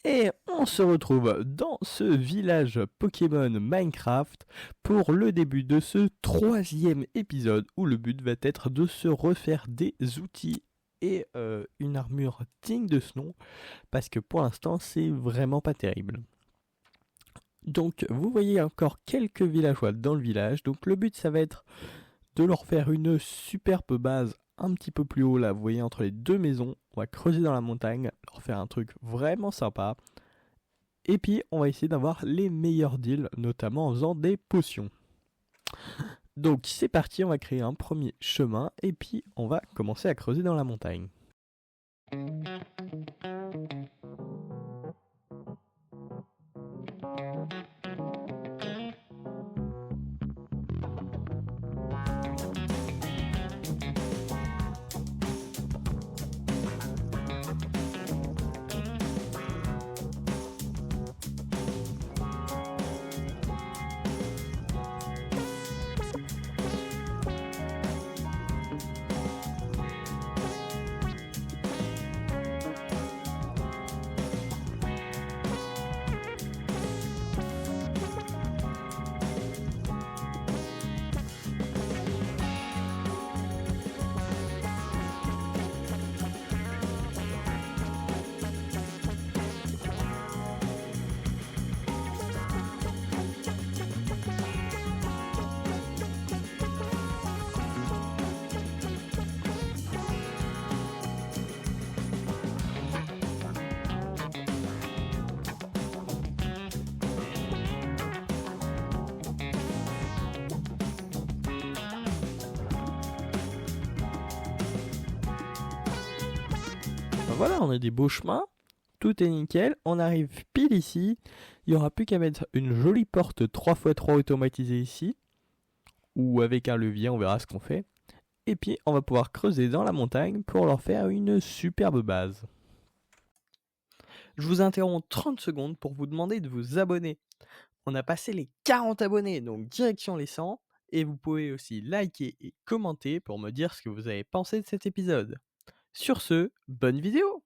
Et on se retrouve dans ce village Pokémon Minecraft pour le début de ce 3e épisode où le but va être de se refaire des outils et une armure digne de ce nom parce que pour l'instant c'est vraiment pas terrible. Donc vous voyez encore quelques villageois dans le village, donc le but ça va être de leur faire une superbe base un petit peu plus haut là, vous voyez entre les deux maisons, on va creuser dans la montagne, leur faire un truc vraiment sympa. Et puis on va essayer d'avoir les meilleurs deals, notamment en faisant des potions. Donc c'est parti, on va créer un premier chemin et puis on va commencer à creuser dans la montagne. Voilà, on a des beaux chemins, tout est nickel, on arrive pile ici, il n'y aura plus qu'à mettre une jolie porte 3x3 automatisée ici, ou avec un levier, on verra ce qu'on fait. Et puis on va pouvoir creuser dans la montagne pour leur faire une superbe base. Je vous interromps 30 secondes pour vous demander de vous abonner. On a passé les 40 abonnés, donc direction les 100, et vous pouvez aussi liker et commenter pour me dire ce que vous avez pensé de cet épisode. Sur ce, bonne vidéo!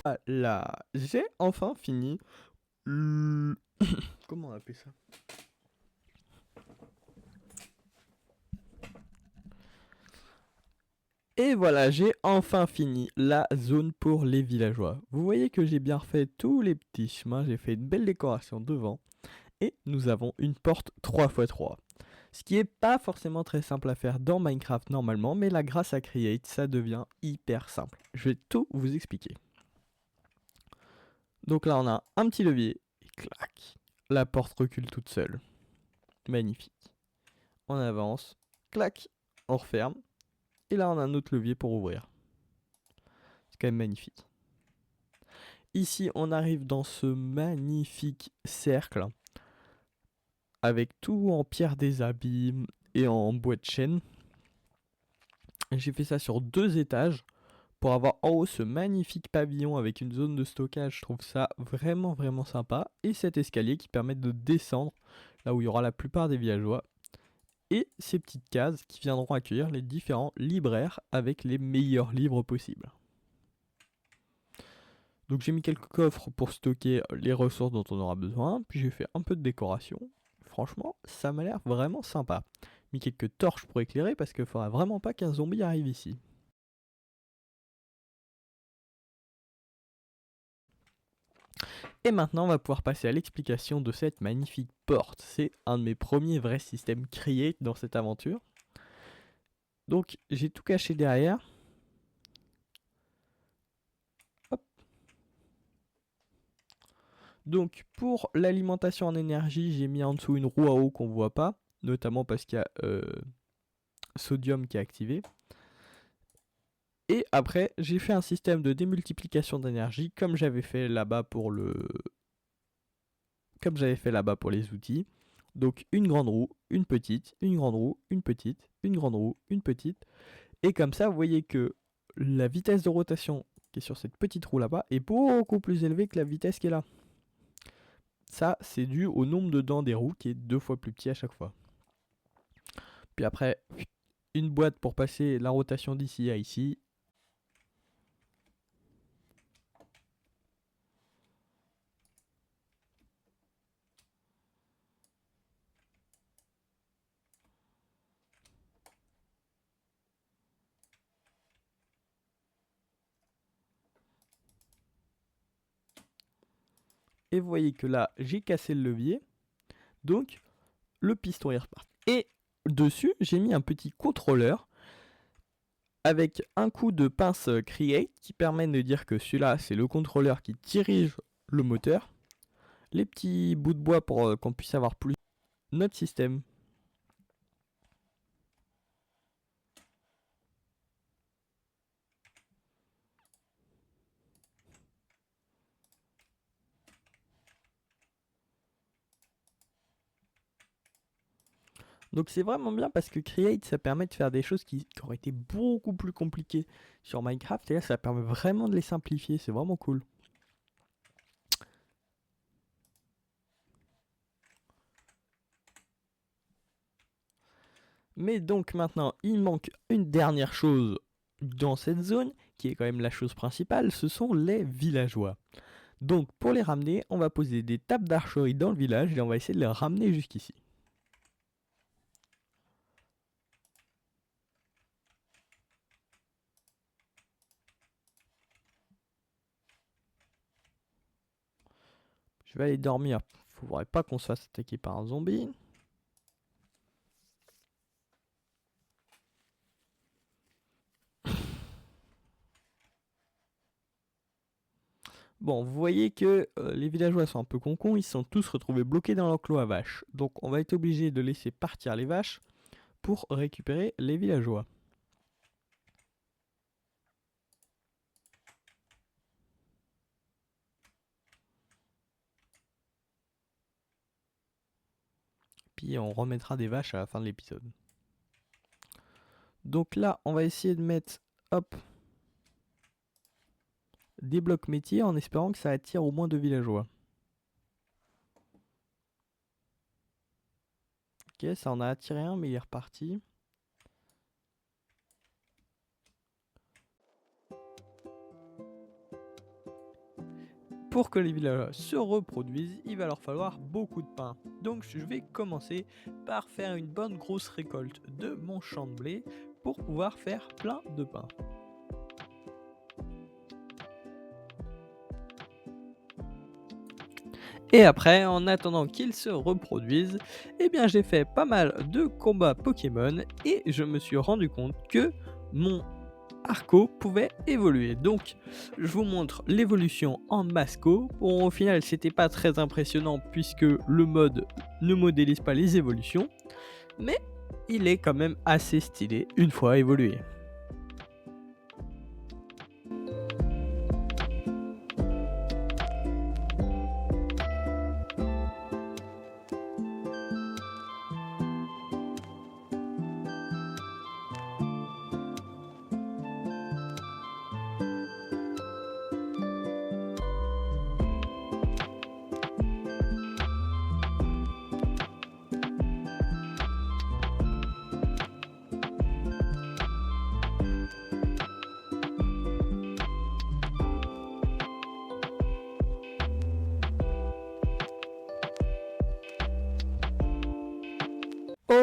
Voilà, j'ai enfin fini. le- Comment on appelle ça? Et voilà, j'ai enfin fini la zone pour les villageois. Vous voyez que j'ai bien refait tous les petits chemins, j'ai fait une belle décoration devant. Et nous avons une porte 3x3. Ce qui est pas forcément très simple à faire dans Minecraft normalement, mais là grâce à Create, ça devient hyper simple. Je vais tout vous expliquer. Donc là on a un petit levier, et clac, la porte recule toute seule. Magnifique. On avance, clac, on referme. Et là on a un autre levier pour ouvrir. C'est quand même magnifique. Ici on arrive dans ce magnifique cercle avec tout en pierre des abîmes et en bois de chêne. J'ai fait ça sur 2 étages pour avoir en haut ce magnifique pavillon avec une zone de stockage. Je trouve ça vraiment vraiment sympa. Et cet escalier qui permet de descendre là où il y aura la plupart des villageois. Et ces petites cases qui viendront accueillir les différents libraires avec les meilleurs livres possibles. Donc j'ai mis quelques coffres pour stocker les ressources dont on aura besoin. Puis j'ai fait un peu de décoration. Franchement, ça m'a l'air vraiment sympa. Mis quelques torches pour éclairer parce qu'il faudra vraiment pas qu'un zombie arrive ici. Et maintenant, on va pouvoir passer à l'explication de cette magnifique porte. C'est un de mes premiers vrais systèmes create dans cette aventure. Donc, j'ai tout caché derrière. Hop. Donc, pour l'alimentation en énergie, j'ai mis en dessous une roue à eau qu'on voit pas, notamment parce qu'il y a sodium qui est activé. Et après, j'ai fait un système de démultiplication d'énergie comme j'avais fait là-bas pour les outils. Donc une grande roue, une petite, une grande roue, une petite, une grande roue, une petite. Et comme ça, vous voyez que la vitesse de rotation qui est sur cette petite roue là-bas est beaucoup plus élevée que la vitesse qui est là. Ça, c'est dû au nombre de dents des roues qui est 2 fois plus petit à chaque fois. Puis après, une boîte pour passer la rotation d'ici à ici. Et vous voyez que là, j'ai cassé le levier. Donc, le piston est reparti. Et dessus, j'ai mis un petit contrôleur avec un coup de pince Create qui permet de dire que celui-là, c'est le contrôleur qui dirige le moteur. Les petits bouts de bois pour qu'on puisse avoir plus notre système. Donc c'est vraiment bien parce que Create, ça permet de faire des choses qui auraient été beaucoup plus compliquées sur Minecraft. Et là, ça permet vraiment de les simplifier. C'est vraiment cool. Mais donc maintenant, il manque une dernière chose dans cette zone, qui est quand même la chose principale, ce sont les villageois. Donc pour les ramener, on va poser des tables d'archerie dans le village et on va essayer de les ramener jusqu'ici. Je vais aller dormir. Faudrait pas qu'on se fasse attaquer par un zombie. Bon, vous voyez que les villageois sont un peu concons, ils se sont tous retrouvés bloqués dans l'enclos à vaches. Donc on va être obligé de laisser partir les vaches pour récupérer les villageois. Puis on remettra des vaches à la fin de l'épisode. Donc là, on va essayer de mettre, hop, des blocs métiers en espérant que ça attire au moins 2 villageois. Ok, ça en a attiré un, mais il est reparti. pour que les villageois se reproduisent, il va leur falloir beaucoup de pain. Donc je vais commencer par faire une bonne grosse récolte de mon champ de blé pour pouvoir faire plein de pain. Et après, en attendant qu'ils se reproduisent, eh bien j'ai fait pas mal de combats Pokémon et je me suis rendu compte que mon Arco pouvait évoluer. Donc je vous montre l'évolution en Masco. Bon, au final c'était pas très impressionnant puisque le mode ne modélise pas les évolutions, mais il est quand même assez stylé une fois évolué.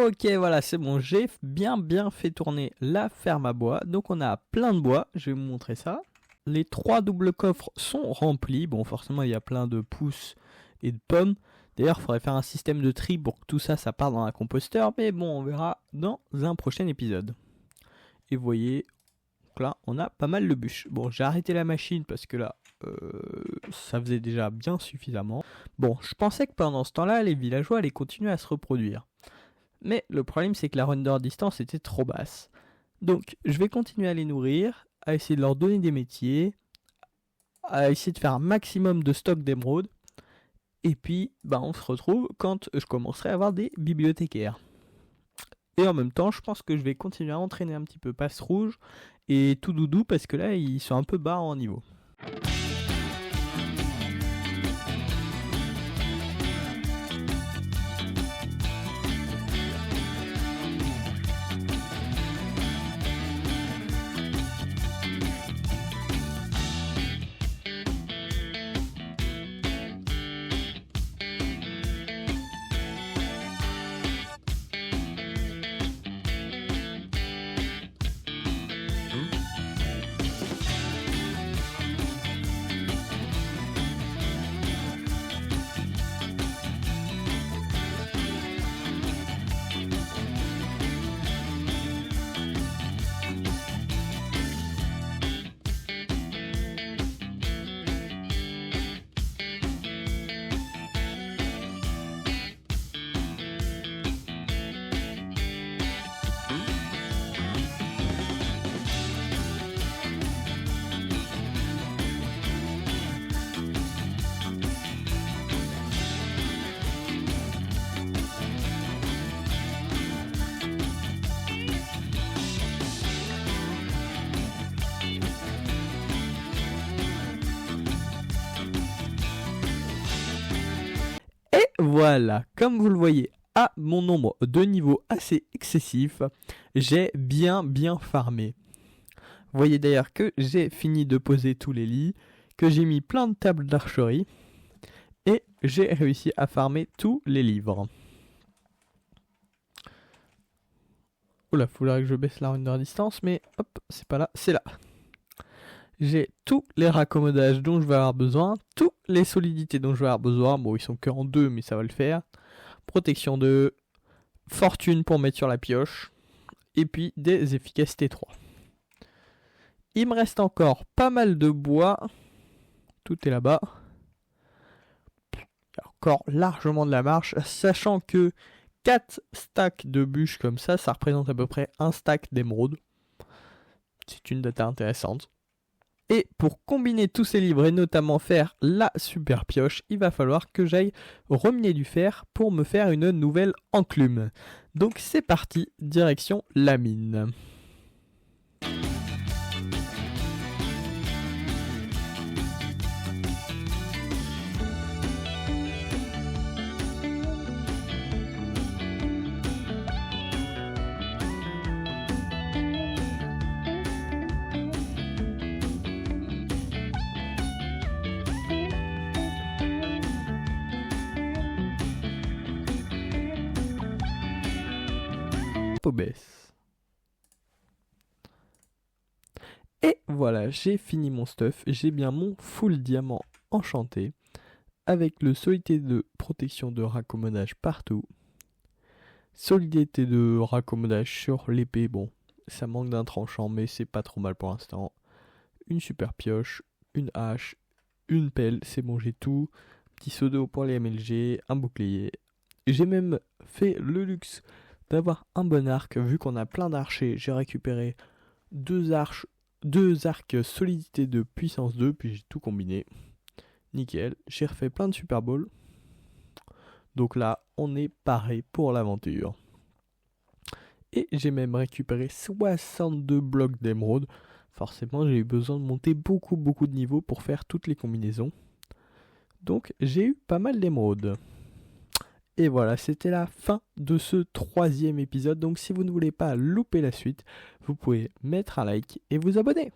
Ok, voilà, c'est bon, j'ai bien fait tourner la ferme à bois. Donc on a plein de bois, je vais vous montrer ça. Les 3 doubles coffres sont remplis. Bon, forcément, il y a plein de pousses et de pommes. D'ailleurs, il faudrait faire un système de tri pour que tout ça, ça parte dans un composteur. Mais bon, on verra dans un prochain épisode. Et vous voyez, donc là, on a pas mal de bûches. Bon, j'ai arrêté la machine parce que là, ça faisait déjà bien suffisamment. Bon, je pensais que pendant ce temps-là, les villageois allaient continuer à se reproduire. Mais le problème, c'est que la render distance était trop basse. Donc, je vais continuer à les nourrir, à essayer de leur donner des métiers, à essayer de faire un maximum de stock d'émeraudes. Et puis, on se retrouve quand je commencerai à avoir des bibliothécaires. Et en même temps, je pense que je vais continuer à entraîner un petit peu Passe Rouge et Tout Doudou parce que là, ils sont un peu bas en niveau. Voilà, comme vous le voyez, à mon nombre de niveaux assez excessif, j'ai bien farmé. Vous voyez d'ailleurs que j'ai fini de poser tous les lits, que j'ai mis plein de tables d'archerie, et j'ai réussi à farmer tous les livres. Oula, faudrait que je baisse la render distance, mais hop, c'est pas là, c'est là. J'ai tous les raccommodages dont je vais avoir besoin, toutes les solidités dont je vais avoir besoin. Bon, ils sont que en 2, mais ça va le faire. Protection 2, fortune pour mettre sur la pioche, et puis des efficacités 3. Il me reste encore pas mal de bois. Tout est là-bas. Il y a encore largement de la marche, sachant que 4 stacks de bûches comme ça représente à peu près un stack d'émeraude. C'est une data intéressante. Et pour combiner tous ces livres et notamment faire la super pioche, il va falloir que j'aille reminer du fer pour me faire une nouvelle enclume. Donc c'est parti, direction la mine. tempo baisse. Et voilà, j'ai fini mon stuff. J'ai bien mon full diamant enchanté. Avec le solidité de protection de raccommodage partout. Solidité de raccommodage sur l'épée. Bon, ça manque d'un tranchant, mais c'est pas trop mal pour l'instant. Une super pioche, une hache, une pelle, c'est bon, j'ai tout. Petit seau d'eau pour les MLG, un bouclier. J'ai même fait le luxe d'avoir un bon arc. Vu qu'on a plein d'archers, j'ai récupéré deux arcs solidité de puissance 2, puis j'ai tout combiné. Nickel, j'ai refait plein de super balls. Donc là, on est paré pour l'aventure. Et j'ai même récupéré 62 blocs d'émeraude. Forcément, j'ai eu besoin de monter beaucoup de niveaux pour faire toutes les combinaisons. Donc, j'ai eu pas mal d'émeraudes. Et voilà, c'était la fin de ce 3e épisode. Donc, si vous ne voulez pas louper la suite, vous pouvez mettre un like et vous abonner.